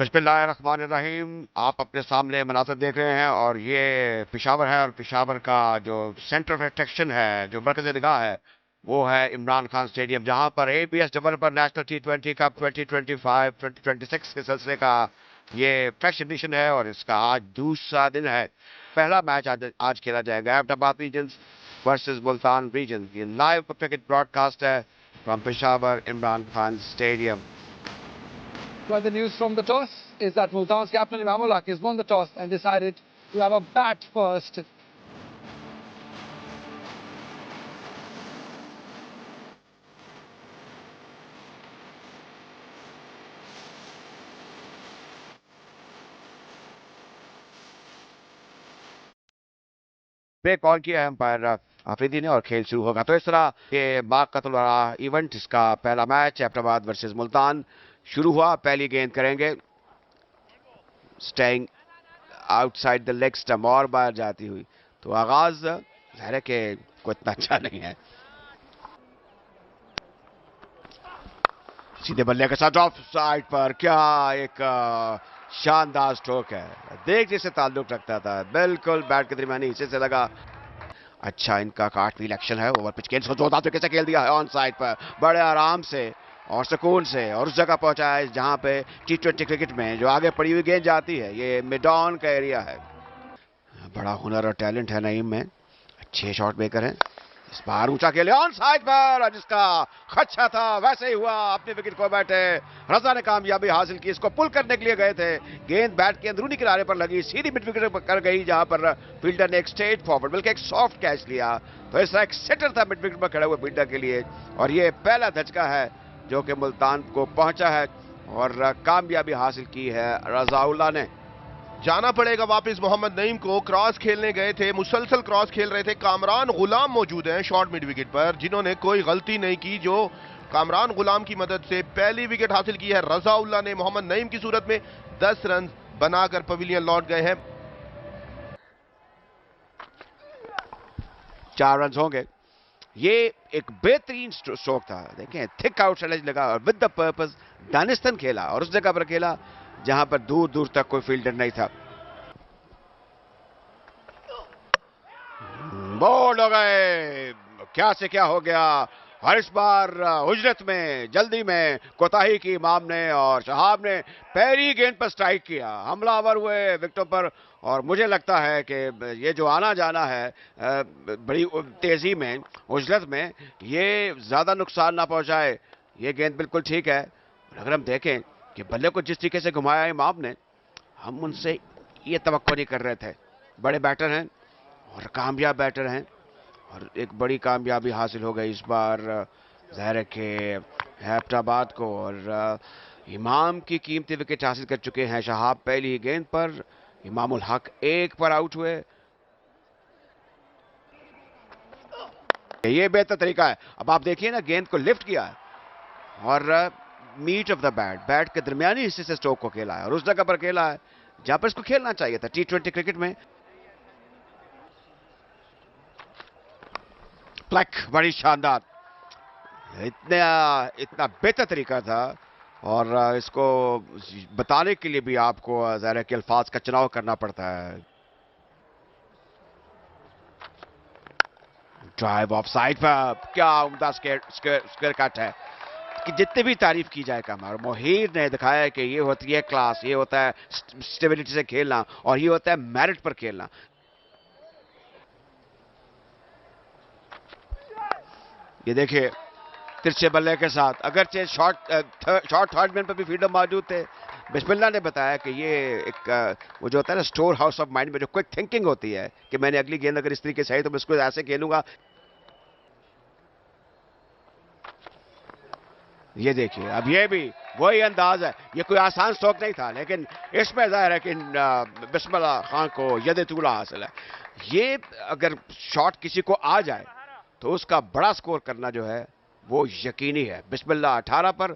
बिस्मिल्लाहिर्रहमानिर्रहीम। आप अपने सामने मनाज़र देख रहे हैं और ये पेशावर है और पेशावर का जो सेंटर ऑफ अट्रैक्शन है, जो मरकज़ निगाह है, वो है इमरान खान स्टेडियम, जहां पर ABS developer national T20 cup 2025-2026 के सिलसिले का ये फ्रेश एडिशन है और इसका आज दूसरा दिन है। पहला मैच आज खेला जाएगा Abbottabad region versus Multan region. ये लाइव क्रिकेट ब्रॉडकास्ट है from Peshawar Imran Khan stadium. Well, the news from the toss is that Multan's captain Imamul Haq has won the toss and decided to have a bat first. पे call किया है umpire Afridi ने और खेल शुरू होगा। तो इस तरह ये बाकतल वाला इवेंट, इसका पहला मैच एबटाबाद वर्सेस मुल्तान शुरू हुआ। पहली गेंद करेंगे, staying outside the leg stump और बाहर जाती हुई। तो आगाज ज़ाहिर है कि कोई इतना अच्छा नहीं है। सीधे बल्ले के साथ ऑफ साइड पर क्या एक शानदार स्ट्रोक है, देख जिसे ताल्लुक रखता था, बिल्कुल बैट के दरमियानी हिस्से से लगा। अच्छा इनका कार्टव्हील एक्शन है, ओवर पिच गेंद को जोरदार तरीके से खेल दिया है ऑन साइड पर, बड़े आराम से और सुकून से, और उस जगह पहुंचा है जहां पे T20 क्रिकेट में जो आगे पड़ी हुई गेंद जाती है, ये मिड ऑन का एरिया है। बड़ा हुनर और टैलेंट है नईम में, अच्छे शॉट मेकर हैं। इस बार ऊंचा खेले ऑन साइड पर, जिसका खदशा था वैसे ही हुआ, अपने विकेट को बैठे रजा ने कामयाबी हासिल की। इसको पुल करने के लिए गए थे, गेंद बैट के अंदरूनी किनारे पर लगी, सीधी मिड विकेट पर कर गई, जहां पर फील्डर ने एक स्ट्रेट फॉरवर्ड बल्कि एक सॉफ्ट कैच लिया। तो इस तरह एक सेटर था मिड विकेट पर खड़े हुए फील्डर के लिए, और ये पहला धचका है जो कि मुल्तान को पहुंचा है और कामयाबी हासिल की है रजाउल्लाह ने। जाना पड़ेगा वापस मोहम्मद नईम को, क्रॉस खेलने गए थे, मुसलसल क्रॉस खेल रहे थे। कामरान गुलाम मौजूद हैं शॉर्ट मिड विकेट पर, जिन्होंने कोई गलती नहीं की, जो कामरान गुलाम की मदद से पहली विकेट हासिल की है रजाउल्लाह ने। मोहम्मद नईम की सूरत में 10 रन बनाकर पवेलियन लौट गए हैं। 4 रन होंगे। ये एक बेहतरीन स्ट्रोक था, देखें थिक आउटसाइड एज लगा और विद द पर्पस दानिस्तान खेला, और उस जगह पर खेला जहां पर दूर दूर तक कोई फील्डर नहीं था। बोल्ड हो गए, क्या से क्या हो गया, और इस बार उजरत में जल्दी में कोताही की इमाम ने, और शहाब ने पहली गेंद पर स्ट्राइक किया, हमलावर हुए विकेटों पर। और मुझे लगता है कि ये जो आना जाना है बड़ी तेजी में उजरत में, ये ज्यादा नुकसान ना पहुंचाए। ये गेंद बिल्कुल ठीक है। अगर हम देखें कि बल्ले को जिस तरीके से घुमाया इमाम ने, हम उनसे ये तवक्को नहीं कर रहे थे। बड़े बैटर हैं और कामयाब बैटर हैं, और एक बड़ी कामयाबी हासिल हो गई इस बार ज़ाहिर है कि एबटाबाद को, और इमाम की कीमती विकेट हासिल कर चुके हैं शहाब पहली ही गेंद पर। इमामुल हक 1 पर आउट हुए। ये बेहतर तरीका है। अब आप देखिए ना, गेंद को लिफ्ट किया है और मीट ऑफ द बैट के दरमियानी हिस्से से स्ट्रोक को खेला है, और उस जगह पर खेला है जहां पर इसको खेलना चाहिए था T20 क्रिकेट में। प्लक बड़ी शानदार, इतना बेहतर तरीका था, और इसको बताने के लिए भी आपको ज़ाहिर है कि अल्फाज का चुनाव करना पड़ता है। ड्राइव ऑफ साइड पर, क्या उम्दा स्क्वायर कट है कि जितनी भी तारीफ की जाए कम है। और मोहीर ने दिखाया कि ये होती है क्लास, ये होता है स्टेबिलिटी से खेलना, और ये होता है मेरिट पर खेलना। ये देखिए तिरछे बल्ले के साथ, अगरचे शॉर्ट थर्ड मैन पर भी फील्डर मौजूद थे। बिस्मिल्लाह ने बताया कि ये एक वो जो होता है ना स्टोर हाउस ऑफ माइंड में जो क्विक थिंकिंग होती है कि मैंने अगली गेंद अगर इस तरीके से आई तो मैं इसको ऐसे खेलूंगा। ये देखिए, अब ये भी वही अंदाज है। ये कोई आसान स्ट्रोक नहीं था, लेकिन इसमें जाहिर है कि बिस्मिल्लाह खान को यद तूला हासिल है। ये अगर शॉट किसी को आ जाए तो उसका बड़ा स्कोर करना जो है वो यकीनी है। बिस्मिल्लाह 18 पर,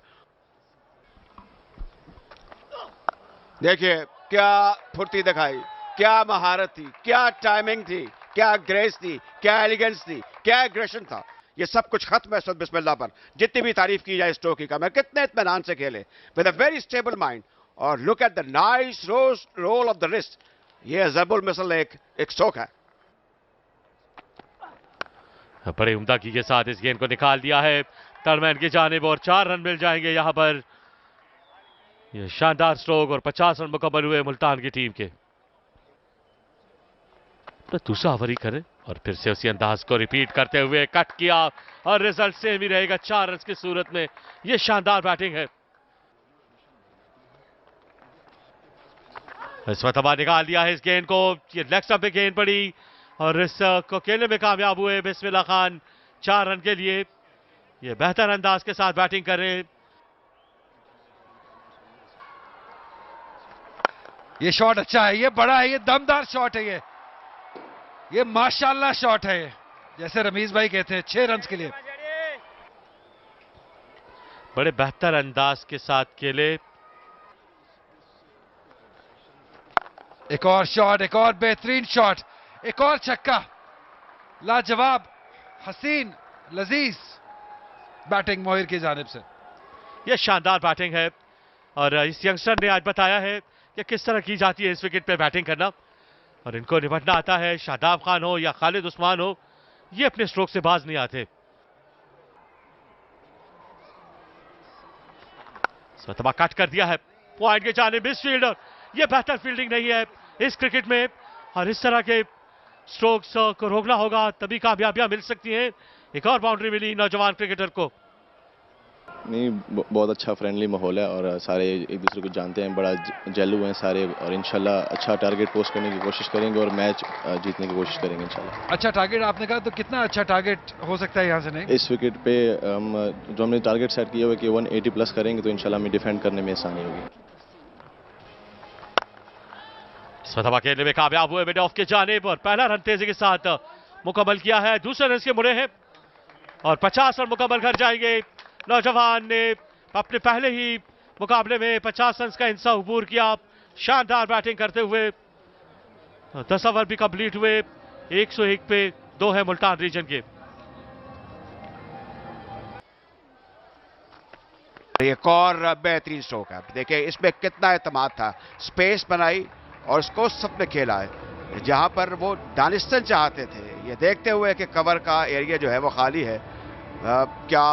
देखिए क्या फुर्ती दिखाई, क्या महारत थी, क्या टाइमिंग थी, क्या ग्रेस थी, क्या एलिगेंस थी, क्या एग्रेशन था। ये सब कुछ खत्म है बिस्मिल्लाह पर। जितनी भी तारीफ की जाए स्ट्रोक की, मैं कितने इत्मीनान से खेले, with a very stable mind, और look at the nice roll of the wrist. ये जरबुल मिसल एक स्ट्रोक है। बड़े उम्दगी के साथ इस गेंद को निकाल दिया है टर्मैन की जानिब और 4 रन मिल जाएंगे यहां पर। ये शानदार स्ट्रोक और 50 रन मुकम्मल हुए मुल्तान की टीम के। तो दूसरा ओवर ही करें और फिर से उसी अंदाज को रिपीट करते हुए कट किया और रिजल्ट सेम ही रहेगा 4 रन की सूरत में। ये शानदार बैटिंग है। इस वक्त निकाल दिया है इस गेंद को। ये लेग स्टंप पे गेंद पड़ी और इस को खेलने में कामयाब हुए बिस्मिल्लाह खान 4 रन के लिए। ये बेहतर अंदाज के साथ बैटिंग कर रहे हैं। ये शॉट अच्छा है, ये बड़ा है, ये दमदार शॉट है, ये माशाल्लाह शॉट है। जैसे रमीज भाई कहते हैं 6 रन के लिए बड़े बेहतर अंदाज के साथ खेले। एक और शॉट, एक और बेहतरीन शॉट, एक और छक्का। लाजवाब, हसीन, लजीज बैटिंग मोहिर की जानिब से। यह शानदार बैटिंग है और इस यंगस्टर ने आज बताया है कि किस तरह की जाती है इस विकेट पे बैटिंग करना और इनको निपटना आता है। शादाब खान हो या खालिद उस्मान हो, ये अपने स्ट्रोक से बाज नहीं आते। स्वतः कट कर दिया है पॉइंट के जानिब मिस फील्डर। ये बेहतर फील्डिंग नहीं है इस क्रिकेट में और इस तरह के स्ट्रोक्स को रोकना होगा तभी कामयाबियां मिल सकती हैं। एक और बाउंड्री मिली नौजवान क्रिकेटर को। नहीं, बहुत अच्छा फ्रेंडली माहौल है और सारे एक दूसरे को जानते हैं, बड़ा जेलू हैं सारे और इंशाल्लाह अच्छा टारगेट पोस्ट करने की कोशिश करेंगे और मैच जीतने की कोशिश करेंगे इंशाल्लाह। अच्छा टारगेट आपने कहा, तो कितना अच्छा टारगेट हो सकता है यहाँ से? नहीं, इस विकेट पे जो हमने टारगेट सेट किया हुआ है कि 180 प्लस करेंगे तो इंशाल्लाह हमें डिफेंड करने में आसानी होगी। स्वतः खेलने में कामयाब हुए मिड ऑफ के जानिब और पहला रन तेजी के साथ मुकम्मल किया है। दूसरे रन के मुड़े हैं और 50 रन मुकम्मल कर जाएंगे। नौजवान ने अपने पहले ही मुकाबले में 50 रन का हिस्सा अबूर किया शानदार बैटिंग करते हुए। 10 ओवर भी कंप्लीट हुए, 101 पे 2 है मुल्तान रीजन के। एक और बेहतरीन स्ट्रोक है। देखिए इसमें कितना एतमाद था, स्पेस बनाई और उसको सबने खेला है जहां पर वो दानिस्तान चाहते थे। ये देखते हुए कि कवर का एरिया जो है वो खाली है, क्या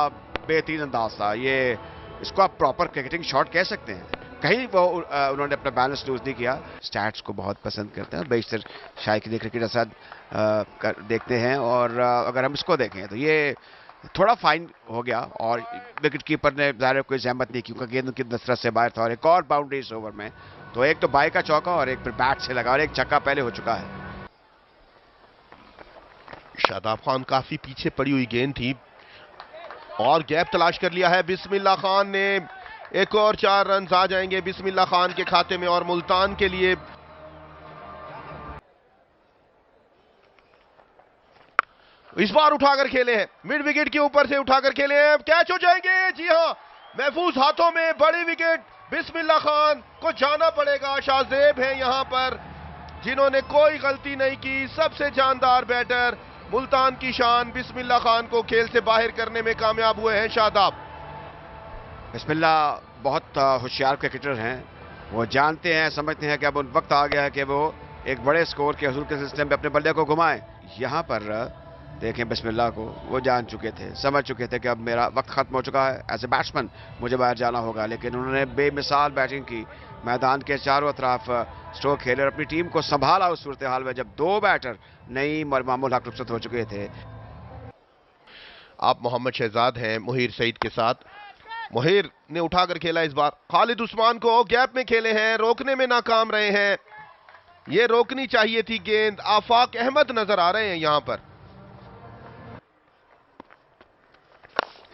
बेहतरीन अंदाज था। ये इसको आप प्रॉपर क्रिकेटिंग शॉट कह सकते हैं। कहीं वो उन्होंने अपना बैलेंस लूज नहीं किया। स्टैट्स को बहुत पसंद करते हैं बेशतर शायद क्रिकेटर साथ देखते हैं और अगर हम इसको देखें तो ये थोड़ा फाइन हो गया और विकेट कीपर ने ज़ाहिर कोई जहमत नहीं की क्योंकि गेंद उनकी दस्तरत से बाहर था। और एक और बाउंड्री इस ओवर में, तो एक तो बाई का चौका और एक फिर बैट से लगा और एक छक्का पहले हो चुका है। शादाब खान काफी पीछे पड़ी हुई गेंद थी और गैप तलाश कर लिया है बिस्मिल्लाह खान ने। एक और 4 रन आ जाएंगे बिस्मिल्लाह खान के खाते में और मुल्तान के लिए इस बार उठाकर खेले हैं, मिड विकेट के ऊपर से उठाकर खेले हैं, कैच हो जाएंगे। जी हां, महफूज हाथों में बड़ी विकेट। बिस्मिल्लाह खान को जाना पड़ेगा। शाहजेब हैं यहां पर जिन्होंने कोई गलती नहीं की, सबसे जानदार बैटर मुल्तान की शान बिस्मिल्लाह खान को खेल से बाहर करने में कामयाब हुए हैं शादाब। बिस्मिल्लाह बहुत होशियार क्रिकेटर हैं, वो जानते हैं समझते हैं कि अब उन वक्त आ गया है कि वो एक बड़े स्कोर के हसूल के सिस्टम पे अपने बल्ले को घुमाएं। यहां पर देखें बिस्मिल्लाह को, वो जान चुके थे, समझ चुके थे कि अब मेरा वक्त खत्म हो चुका है, एज ए बैट्समैन मुझे बाहर जाना होगा। लेकिन उन्होंने बेमिसाल बैटिंग की, मैदान के चारों तरफ स्ट्रोक खेले और अपनी टीम को संभाला उस सूरत हाल में जब 2 बैटर नईम और मामूल हक रुखसत हो चुके थे। आप मोहम्मद शहजाद हैं मोहिर सईद के साथ। मोहिर ने उठाकर खेला इस बार, खालिद उस्मान को गैप में खेले हैं, रोकने में नाकाम रहे हैं। ये रोकनी चाहिए थी गेंद। आफाक अहमद नजर आ रहे हैं यहां पर।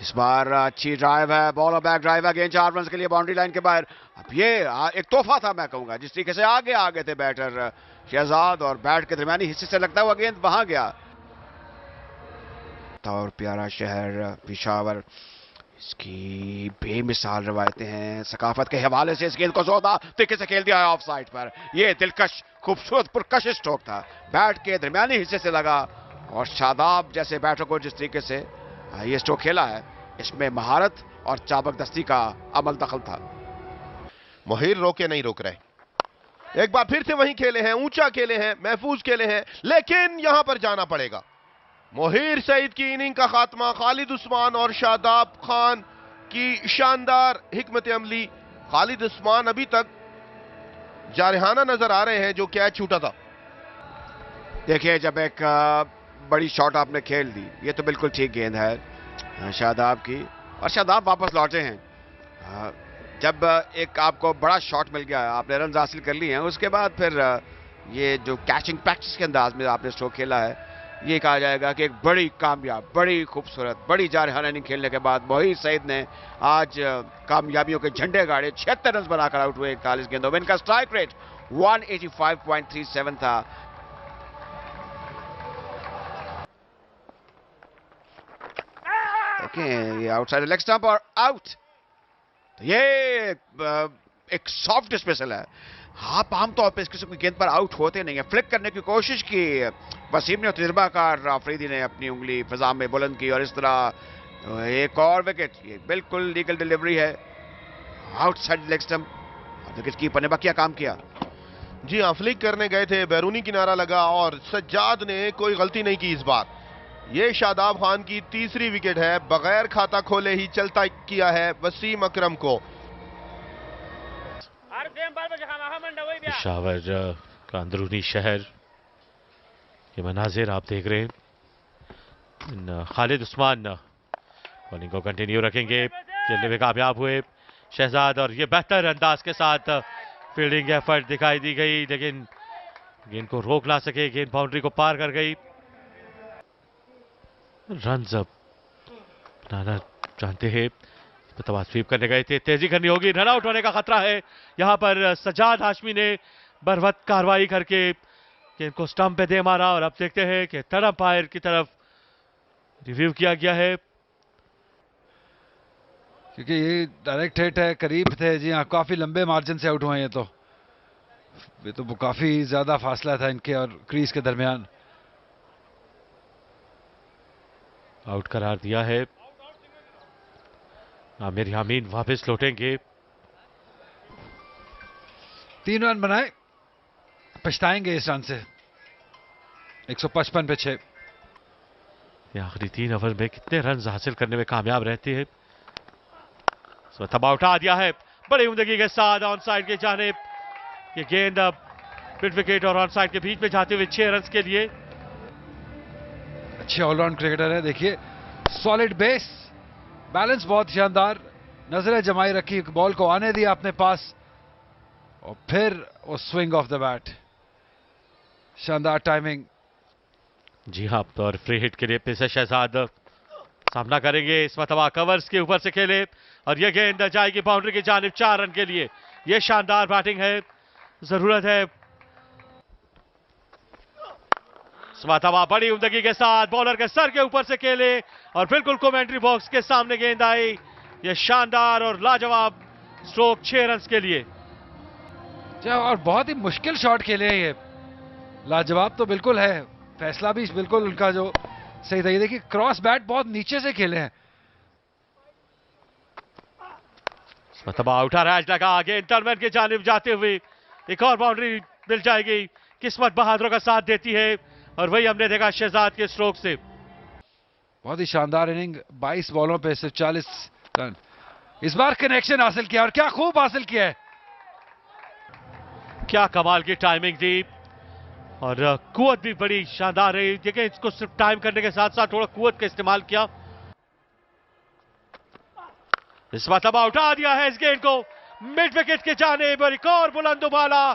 इस बार अच्छी ड्राइव है, बॉल और बैक ड्राइव है, गेंद 4 रन के लिए बाउंड्री लाइन के बाहर। अब ये एक तोहफा था मैं कहूंगा, जिस तरीके से आगे थे बैटर शहजाद और बैट के दरमियानी हिस्से से लगता हुआ गेंद वहां गया। और प्यारा शहर पेशावर, इसकी बेमिसाल रवायतें हैं, सकाफत के हवाले से इस गेंद को जोरदार तरीके से खेल दिया है ऑफ साइड पर। यह दिलकश खूबसूरत पुरकश स्ट्रोक था, बैट के दरमियानी हिस्से से लगा और शादाब जैसे बैटर को जिस तरीके से ये स्ट्रोक खेला है, इसमें महारत और चाबकदस्ती का अमल दखल था। मोहिर रोके नहीं रोक रहे। एक बार फिर से वहीं खेले हैं, ऊंचा खेले हैं, महफूज खेले हैं, लेकिन यहां पर जाना पड़ेगा। मोहिर सईद की इनिंग का खात्मा खालिद उस्मान और शादाब खान की शानदार हिकमत अमली। खालिद उस्मान अभी तक जारहाना नजर आ रहे हैं जो कैच छूटा था। देखिए, जब एक बड़ी शॉट आपने खेल दी, ये तो बिल्कुल ठीक गेंद है शादाब की, और शादाब वापस लौटे हैं। जब एक आपको बड़ा शॉट मिल गया, आपने रन हासिल कर लिए हैं, उसके बाद फिर ये जो कैचिंग प्रैक्टिस के अंदाज में आपने स्ट्रोक खेला है, ये कहा जाएगा कि एक बड़ी कामयाब, बड़ी खूबसूरत, बड़ी जारहाना इनिंग खेलने के बाद मोहिर सईद ने आज कामयाबियों के झंडे गाड़े। 76 रन बनाकर आउट हुए 41 गेंदों में। इनका स्ट्राइक रेट 185.37 था। ये आउटसाइड लेग स्टंप और आउट। ये एक सॉफ्ट डिस्मिसल है। आप आमतौर पर इस किस्म की गेंद पर आउट होते नहीं है। फ्लिक करने की कोशिश की वसीम ने, तजुर्बाकार अफरीदी ने अपनी उंगली फिजा में बुलंद की और इस तरह एक और विकेट। ये बिल्कुल लीगल डिलीवरी है। Outside leg stump, wicket keeper ने बकिया काम किया। जी हाँ, फ्लिक करने गए थे, बैरूनी किनारा लगा और सज्जाद ने कोई गलती नहीं की इस बार। ये शादाब खान की तीसरी विकेट है, बगैर खाता खोले ही चलता किया है वसीम अकरम को। पेशावर का अंदरूनी शहर के मनाजिर आप देख रहे हैं। खालिद उस्मान बॉलिंग को कंटिन्यू रखेंगे, खेलने में कामयाब हुए शहजाद, और ये बेहतर अंदाज के साथ फील्डिंग एफर्ट दिखाई दी गई, लेकिन गेंद को रोक ना सके। गेंद बाउंड्री को पार कर गई। रन अब बनाना जानते हैं, तबाद स्वीप करने गए थे, तेजी करनी होगी, रन आउट होने का खतरा है। यहां पर सज्जाद हाशमी ने बरवक्त कार्रवाई करके गेंद को स्टंप पे दे मारा, और अब देखते हैं कि थर्ड अंपायर की तरफ रिव्यू किया गया है, क्योंकि ये डायरेक्ट हिट है, करीब थे। जी हाँ, काफी लंबे मार्जिन से आउट हुए हैं। ये तो काफी ज्यादा फासला था इनके और क्रीज के दरमियान। आउट करार दिया है। आमिर यामीन वापस लौटेंगे। 3 रन बनाए, पछताएंगे इस रन से। 155 पे 6। आखिरी 3 ओवर में कितने रन हासिल करने में कामयाब रहते हैं। तबाह उठा दिया है बड़ी उम्दगी के साथ ऑन साइड के जानिब। ये गेंद अब मिड विकेट और ऑन साइड के बीच में जाते हुए 6 रन के लिए। अच्छे ऑलराउंड क्रिकेटर है। देखिए, सॉलिड बेस, बैलेंस बहुत शानदार, नजरें जमाई रखी, बॉल को आने दिया अपने पास, और फिर वो स्विंग ऑफ द बैट, शानदार टाइमिंग। जी हाँ, और फ्री हिट के लिए पेशे शहजाद सामना करेंगे। इस मरतबा कवर्स के ऊपर से खेले, और यह गेंद जाएगी बाउंड्री की जानिब 4 रन के लिए। यह शानदार बैटिंग है, जरूरत है। मरतबा बड़ी उम्दगी के साथ बॉलर के सर के ऊपर से खेले, और बिल्कुल कमेंट्री बॉक्स के सामने गेंद आई। यह शानदार और लाजवाब स्ट्रोक 6 रन के लिए। और बहुत ही मुश्किल शॉट खेले हैं ये। लाजवाब तो बिल्कुल है, फैसला भी बिल्कुल उनका जो सही था। ये देखिए, क्रॉस बैट बहुत नीचे से खेले हैं। मतबा उठा रहा है, आगे इंटरमैन की जानिब जाते हुए एक और बाउंड्री मिल जाएगी। किस्मत बहादुरों का साथ देती है, और वही हमने देखा शहजाद के स्ट्रोक से। बहुत ही शानदार इनिंग, 22 बॉलों पे सिर्फ 40 रन। इस बार कनेक्शन हासिल किया, और क्या खूब हासिल किया है। क्या कमाल की टाइमिंग दी, और कुव्वत भी बड़ी शानदार रही। देखिए, इसको सिर्फ टाइम करने के साथ साथ थोड़ा कुव्वत का इस्तेमाल किया। इस मरतबा उठा दिया है इस गेंद को मिड विकेट के जानिब, और एक और बुलंद उबाला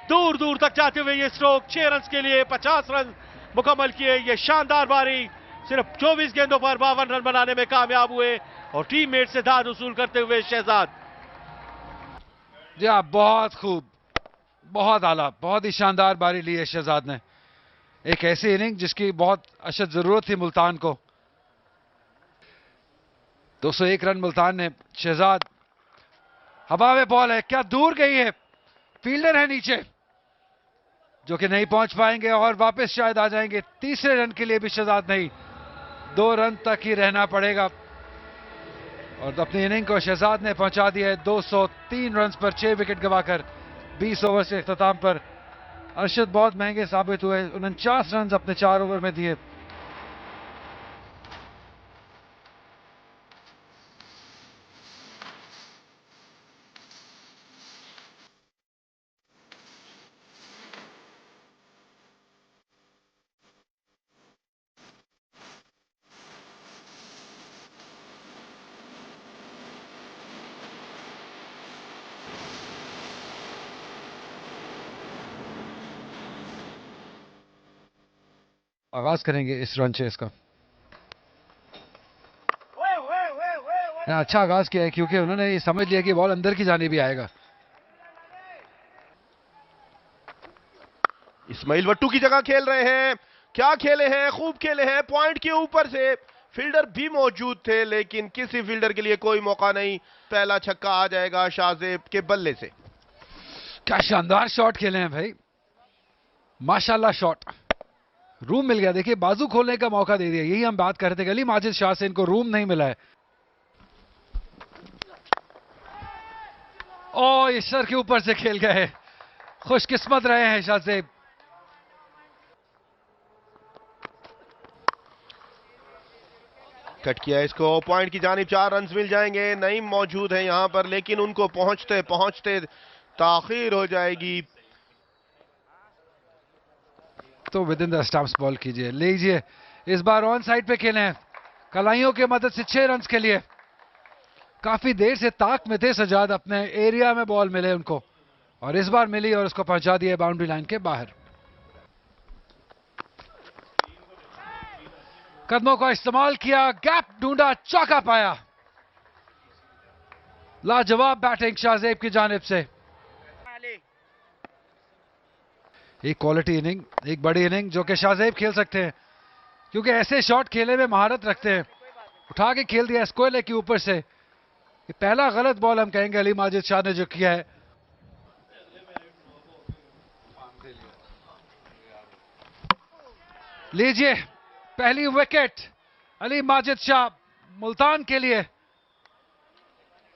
दूर दूर तक जाते हुए ये स्ट्रोक 6 रन के लिए। 50 रन मुकम्मल किए। ये शानदार बारी, सिर्फ 24 गेंदों पर 52 रन बनाने में कामयाब हुए, और टीममेट से दाद वसूल करते हुए शहजाद। जी हाँ, बहुत खूब, बहुत आला, बहुत ही शानदार बारी ली है शहजाद ने। एक ऐसी इनिंग जिसकी बहुत अशद जरूरत थी मुल्तान को। 201 रन मुल्तान ने। शहजाद, हवा में बॉल है, क्या दूर गई है, फील्डर है नीचे जो कि नहीं पहुंच पाएंगे, और वापस शायद आ जाएंगे। तीसरे रन के लिए भी शहजाद नहीं, 2 रन तक ही रहना पड़ेगा। और अपनी इनिंग को शहजाद ने पहुंचा दिया है 203 रन पर 6 विकेट गंवाकर 20 ओवर से इख्तिताम पर। अरशद बहुत महंगे साबित हुए, 49 रन अपने 4 ओवर में दिए। आगाज करेंगे इस रन चेस का। अच्छा आगाज किया है क्योंकि उन्होंने ये समझ लिया कि बॉल अंदर की जाने भी आएगा। इस्माइल वट्टू की जगह खेल रहे हैं, क्या खेले हैं, खूब खेले हैं, पॉइंट के ऊपर से फील्डर भी मौजूद थे लेकिन किसी फील्डर के लिए कोई मौका नहीं। पहला छक्का आ जाएगा शाहजेब के बल्ले से। क्या शानदार शॉट खेले हैं भाई, माशाल्लाह शॉट। रूम मिल गया, देखिए बाजू खोलने का मौका दे दिया। यही हम बात कर रहे थे, अली माजिद शाह से इनको रूम नहीं मिला है। ओ इस सर के ऊपर से खेल गए, खुशकिस्मत रहे हैं शाहजेब। कट किया इसको, पॉइंट की जानिब 4 रन मिल जाएंगे। नईम मौजूद है यहां पर लेकिन उनको पहुंचते पहुंचते ताखीर हो जाएगी। तो with in the stumps ball कीजिए, लीजिए। इस बार ऑन साइड पे खेले हैं, कलाइयों की मदद से 6 रन के लिए। काफी देर से ताक में थे सजाद, अपने एरिया में बॉल मिले उनको और इस बार मिली और उसको पहुंचा दिया बाउंड्री लाइन के बाहर। कदमों का इस्तेमाल किया, गैप ढूंढा, चौका पाया। लाजवाब बैटिंग शाहजेब की जानिब से। एक क्वालिटी इनिंग, एक बड़ी इनिंग जो कि शाहजेब खेल सकते हैं क्योंकि ऐसे शॉट खेले में महारत रखते हैं। उठा के खेल दिया स्क्वेले के ऊपर से। ये पहला गलत बॉल हम कहेंगे अली माजिद शाह ने जो किया है। लीजिए पहली विकेट अली माजिद शाह मुल्तान के लिए।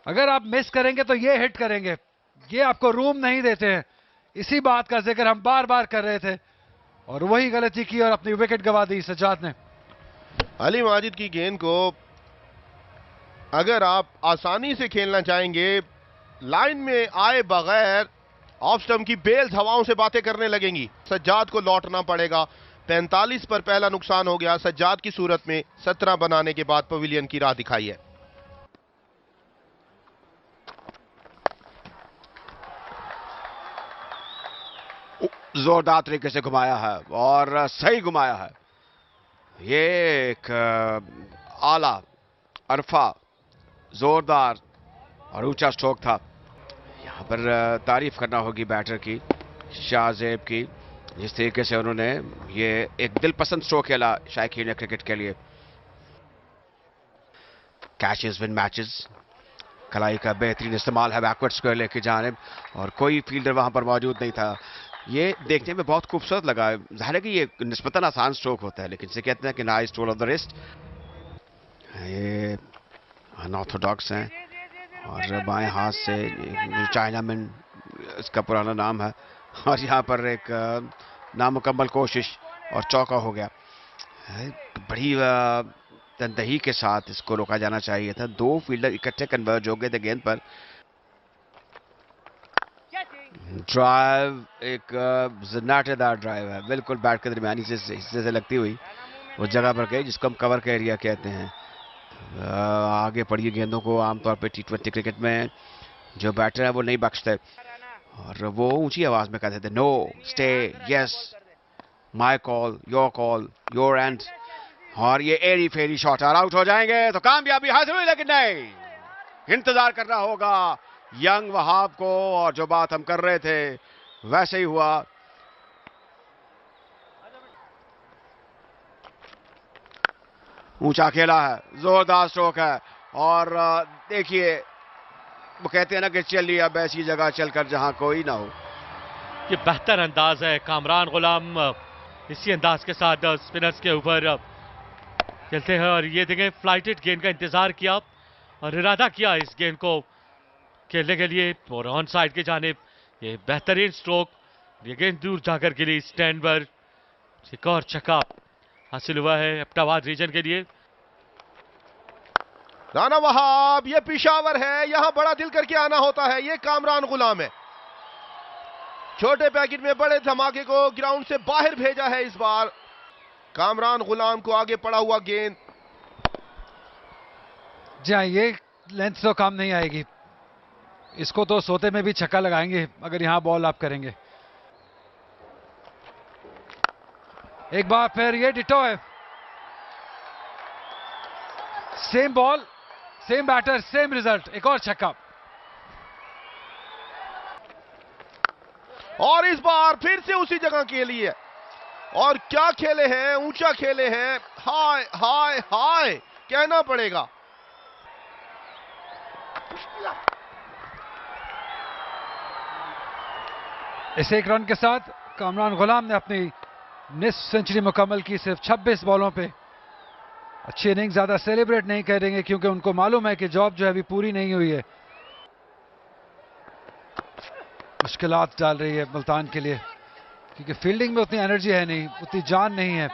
अगर आप मिस करेंगे तो ये हिट करेंगे, ये आपको रूम नहीं देते हैं। इसी बात का जिक्र हम बार बार कर रहे थे और वही गलती की और अपनी विकेट गंवा दी सज्जाद ने। अली माजिद की गेंद को अगर आप आसानी से खेलना चाहेंगे, लाइन में आए बगैर ऑफ स्टंप की बेल्स हवाओं से बातें करने लगेंगी। सज्जाद को लौटना पड़ेगा। 45 पर पहला नुकसान हो गया सज्जाद की सूरत में। 17 बनाने के बाद पवेलियन की राह दिखाई है। जोरदार तरीके से घुमाया है और सही घुमाया है। ये एक आला अरफा जोरदार और ऊंचा स्ट्रोक था। यहां पर तारीफ करना होगी बैटर की, शाहजेब की, जिस तरीके से उन्होंने ये एक दिलपसंद स्ट्रोक खेला शायकीन क्रिकेट के लिए। कैचेस विन मैचेस, कलाई का बेहतरीन इस्तेमाल है बैकवर्ड स्क्वायर लेके जानिब और कोई फील्डर वहां पर मौजूद नहीं था। ये देखने में बहुत खूबसूरत लगा। जाहिर है कि ये निस्बतन आसान स्ट्रोक होता है लेकिन इसे कहते हैं कि nice roll of the wrist. ये अनऑर्थोडॉक्स हैं और बाएं हाथ से चाइनामैन इसका पुराना नाम है और यहाँ पर एक नामुकम्मल कोशिश और चौका हो गया। बड़ी तनदही के साथ इसको रोका जाना चाहिए था। 2 फील्डर इकट्ठे कन्वर्ज हो गए थे गेंद पर। ड्राइव एक जन्नाटेदार ड्राइव है, बिल्कुल बैट के दरमियानी हिस्से से लगती हुई उस जगह पर गई जिसको हम कवर का एरिया कहते हैं। आगे पड़ी गेंदों को आमतौर पे T20 क्रिकेट में जो बैटर है वो नहीं बख्शते और वो ऊंची आवाज में कहते थे no stay yes my call your end. और ये एरी फेरी शॉट आउट हो जाएंगे तो कामयाबी हासिल हुई लेकिन नहीं, इंतजार करना होगा यंग वहाब को और जो बात हम कर रहे थे वैसे ही हुआ। ऊंचा खेला है, जोरदार स्ट्रोक है और देखिए वो कहते हैं ना कि चलिए अब ऐसी जगह चलकर जहां कोई ना हो। ये बेहतर अंदाज है कामरान गुलाम, इसी अंदाज के साथ स्पिनर्स के ऊपर खेलते हैं और ये देखें फ्लाइटेड गेंद का इंतजार किया और इरादा किया इस गेंद को खेलने के लिए और ऑन साइड की जानिब ये बेहतरीन स्ट्रोक, ये गेंद दूर जाकर गिरी स्टैंड पर। एक और छक्का हासिल हुआ है एबटाबाद रीजन के लिए। राना वहाब, ये पिशावर है, यहां बड़ा दिल करके आना होता है। ये कामरान गुलाम है, छोटे पैकेट में बड़े धमाके को ग्राउंड से बाहर भेजा है। इस बार कामरान गुलाम को आगे पड़ा हुआ गेंद। जी हाँ, ये लेंथ तो काम नहीं आएगी, इसको तो सोते में भी छक्का लगाएंगे अगर यहां बॉल आप करेंगे। एक बार फिर ये डिटो है, same ball same batter same result, एक और छक्का। और इस बार फिर से उसी जगह के लिए, और क्या खेले हैं, ऊंचा खेले हैं। हाय हाय हाय कहना पड़ेगा। इस एक रन के साथ कामरान गुलाम ने अपनी निस्फ सेंचुरी मुकम्मल की, सिर्फ 26 बॉलों पे। अच्छी इनिंग, ज्यादा सेलिब्रेट नहीं करेंगे क्योंकि उनको मालूम है कि जॉब जो है अभी पूरी नहीं हुई है। मुश्किलात डाल रही है मुल्तान के लिए क्योंकि फील्डिंग में उतनी एनर्जी है नहीं, उतनी जान नहीं है।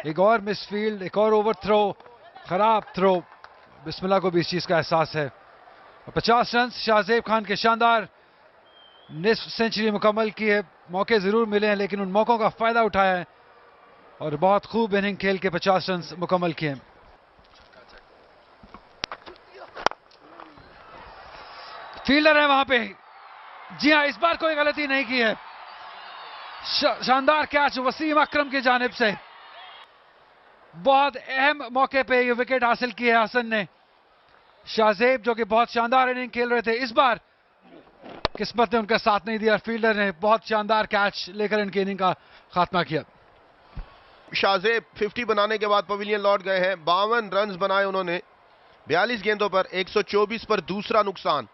एक और मिस फील्ड, एक और ओवर थ्रो, खराब थ्रो। बिस्मिल्लाह को भी इस चीज का एहसास है। 50 रन शाहजेब खान के शानदार, निस्फ सेंचुरी मुकम्मल की है। मौके जरूर मिले हैं लेकिन उन मौकों का फायदा उठाया है और बहुत खूब इनिंग खेल के 50 रन मुकम्मल किए। फील्डर है वहां पे, जी हां, इस बार कोई गलती नहीं की है। शानदार कैच वसीम अकरम की जानिब से, बहुत अहम मौके पे ये विकेट हासिल की है हसन ने। शाहजेब जो कि बहुत शानदार इनिंग खेल रहे थे, इस बार किस्मत ने उनका साथ नहीं दिया। फील्डर ने बहुत शानदार कैच लेकर इनकी इनिंग का खात्मा किया। शाहजेब 50 बनाने के बाद पवेलियन लौट गए हैं। 52 रन बनाए उन्होंने 42 गेंदों पर, 124 पर दूसरा नुकसान।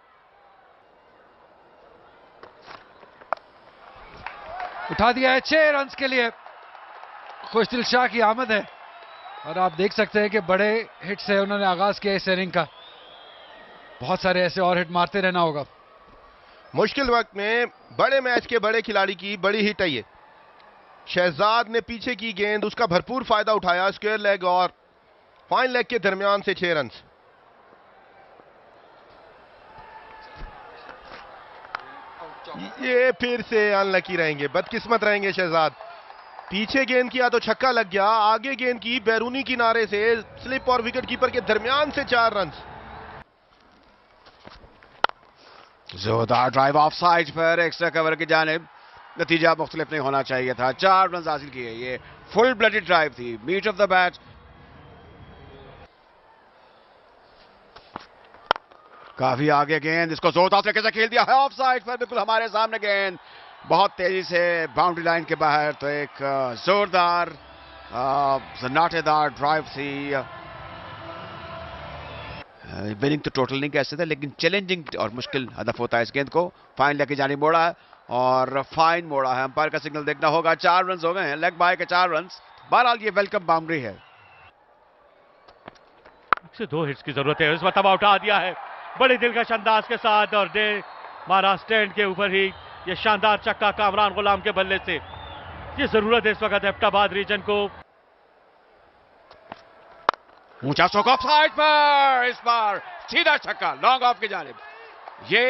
उठा दिया है 6 रन के लिए। खुशदिल शाह की आमद है और आप देख सकते हैं कि बड़े हिट से उन्होंने आगाज किया इस इनिंग का। बहुत सारे ऐसे और हिट मारते रहना होगा। मुश्किल वक्त में बड़े मैच के बड़े खिलाड़ी की बड़ी हिट है ये। शहजाद ने पीछे की गेंद, उसका भरपूर फायदा उठाया। स्क्वायर लेग और फाइन लेग के दरमियान से 6 रन। ये फिर से अनलकी रहेंगे, बदकिस्मत रहेंगे शहजाद। पीछे गेंद किया तो छक्का लग गया, आगे गेंद की बैरूनी किनारे से स्लिप और विकेट कीपर के दरमियान से 4 रन। जोरदार ड्राइव ऑफ साइड पर एक्स्ट्रा कवर की जानिब। नतीजा मुख्तलिफ नहीं होना चाहिए था। 4 रन हासिल किए। ये फुल ब्लडेड ड्राइव थी, मीट ऑफ द बैट। काफी आगे गेंद, इसको जोरदार तरीके से खेल दिया है ऑफ साइड पर, बिल्कुल हमारे सामने गेंद, बहुत तेजी से बाउंड्री लाइन के बाहर। तो एक जोरदार सन्नाटेदार ड्राइव थी। विनिंग तो टोटल नहीं कह सकते लेकिन चैलेंजिंग और मुश्किल हदफ होता है इस गेंद को। फाइन लेके जानी मोड़ा है और फाइन मोड़ा है, अंपायर का सिग्नल देखना होगा। 4 रन हो गए हैं, लेग बाय के 4 रन। बहरहाल ये वेलकम बाउंड्री है। 2 हिट्स की जरूरत है। इस मरतबा उठा दिया है बड़े दिलकश अंदाज के साथ और दे मारा स्टैंड के ऊपर ही। ये शानदार चक्का कामरान गुलाम के बल्ले से, ये जरूरत है इस वक्त एबटाबाद रीजन को। ऊंचा स्ट्रोक ऑफ साइड पर, इस बार सीधा छक्का लॉन्ग ऑफ की जानिब। ये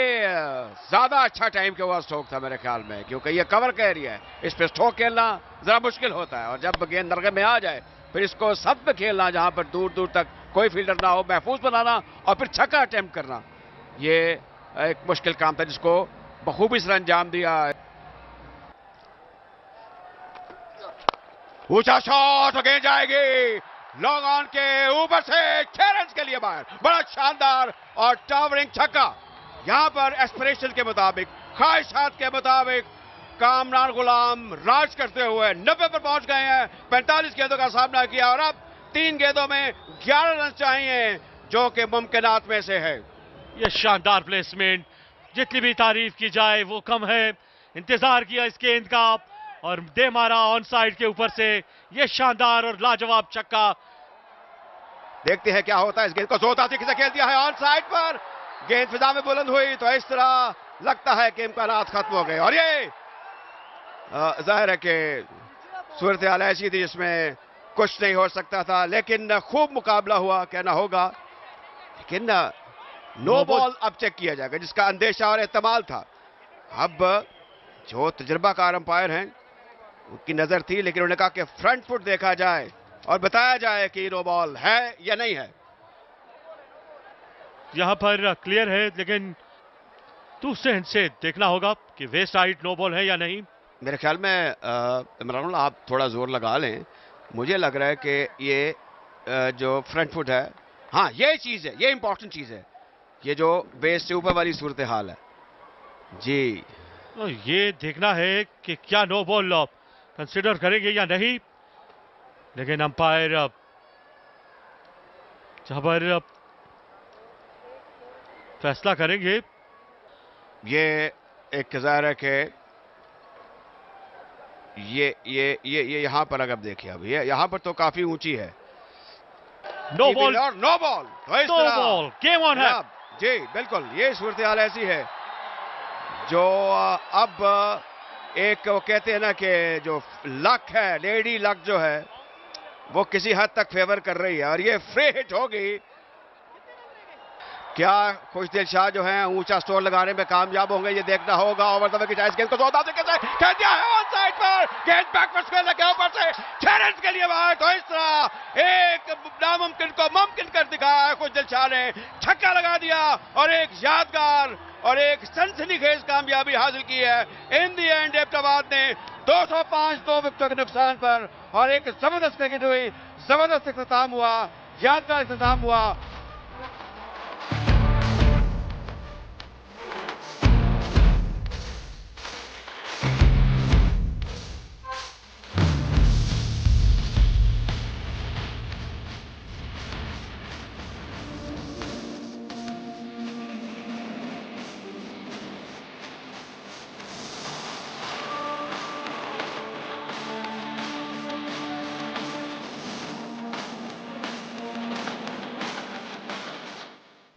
ज्यादा अच्छा टाइम के हुआ स्ट्रोक था मेरे ख्याल में, क्योंकि ये कवर का एरिया है, इस पे स्ट्रोक खेलना जरा मुश्किल होता है। और जब गेंद नरगे में आ जाए फिर इसको सब पे खेलना जहां पर दूर दूर तक कोई फील्डर ना हो, महफूज बनाना और फिर छक्का अटेम्प्ट करना, ये एक मुश्किल काम था जिसको बखूबी से अंजाम दिया। ऊंचा शॉट, गेंद जाएगी लॉन्ग ऑन के ऊपर से 6 रन के लिए बाहर। बड़ा शानदार और टावरिंग छक्का। यहां पर एस्पिरेशन के मुताबिक, ख्वाहिशात के मुताबिक कामरान गुलाम राज करते हुए 90 पर पहुंच गए हैं। 45 गेंदों का सामना किया और अब 3 गेंदों में 11 रन चाहिए, जो कि मुमकिनात में से है। ये शानदार प्लेसमेंट, जितनी भी तारीफ की जाए वो कम है। इंतजार किया इस गेंद का और दे मारा ऑन साइड के ऊपर से। ये शानदार और लाजवाब छक्का देखते हैं क्या होता है। इस गेंद को जोरदार तरीके से खेल दिया है ऑन साइड पर, गेंद फिजा में बुलंद हुई तो इस तरह लगता है कि इम्कानात खत्म हो गए। और ये जाहिर है कि सूरत हाल ऐसी थी जिसमें कुछ नहीं हो सकता था, लेकिन खूब मुकाबला हुआ कहना होगा। लेकिन नो बॉल अब चेक किया जाएगा जिसका अंदेशा और एहतमाल था। अब जो तजुर्बाकार अंपायर हैं उनकी नजर थी, लेकिन उन्होंने कहा कि फ्रंट फुट देखा जाए और बताया जाए कि नो बॉल है या नहीं है। यहां पर क्लियर है, लेकिन दूसरे एंड से देखना होगा कि वेस्ट साइड नो बॉल है या नहीं। मेरे ख्याल में इमरान आप थोड़ा जोर लगा लें, मुझे लग रहा है कि ये जो फ्रंट फुट है, हाँ ये चीज है, ये इंपॉर्टेंट चीज है, ये जो बेस से ऊपर वाली सूरत हाल है जी। तो ये देखना है कि क्या नो बॉल कंसिडर करेंगे या नहीं, लेकिन अंपायर जहां पर फैसला करेंगे। ये एक ज़ाहिर है कि ये यहां पर अगर देखिए, अब ये यहां पर तो काफी ऊंची है। नो बॉल, और नो बॉल, तो इस नो तरह बॉल, गेम ऑन है जी। बिल्कुल ये सूरत हाल ऐसी है जो अब एक वो कहते हैं ना कि जो लक है, लेडी लक जो है वो किसी हद तक फेवर कर रही है। और ये फ्री हिट होगी, क्या खुशदिल शाह जो है ऊंचा स्कोर लगाने में कामयाब होंगे, ये देखना होगा। ओवर द विकेट गेंद को जोरदार तरीके से खेल दिया है ऑन साइड पर, गेंद बैक पर स्क्वायर लगे ऊपर से 6 रन के लिए बाहर। तो इस तरह एक नामुमकिन को मुमकिन कर दिखाया खुशदिल शाह ने, छक्का लगा दिया और एक यादगार और एक सनसनीखेज कामयाबी हासिल की है। इन दी एंड एबटाबाद ने 205 2 विकेटों के नुकसान पर और एक जबरदस्त क्रिकेट हुई, जबरदस्त इख्तिताम हुआ, यादगार इख्तिताम हुआ।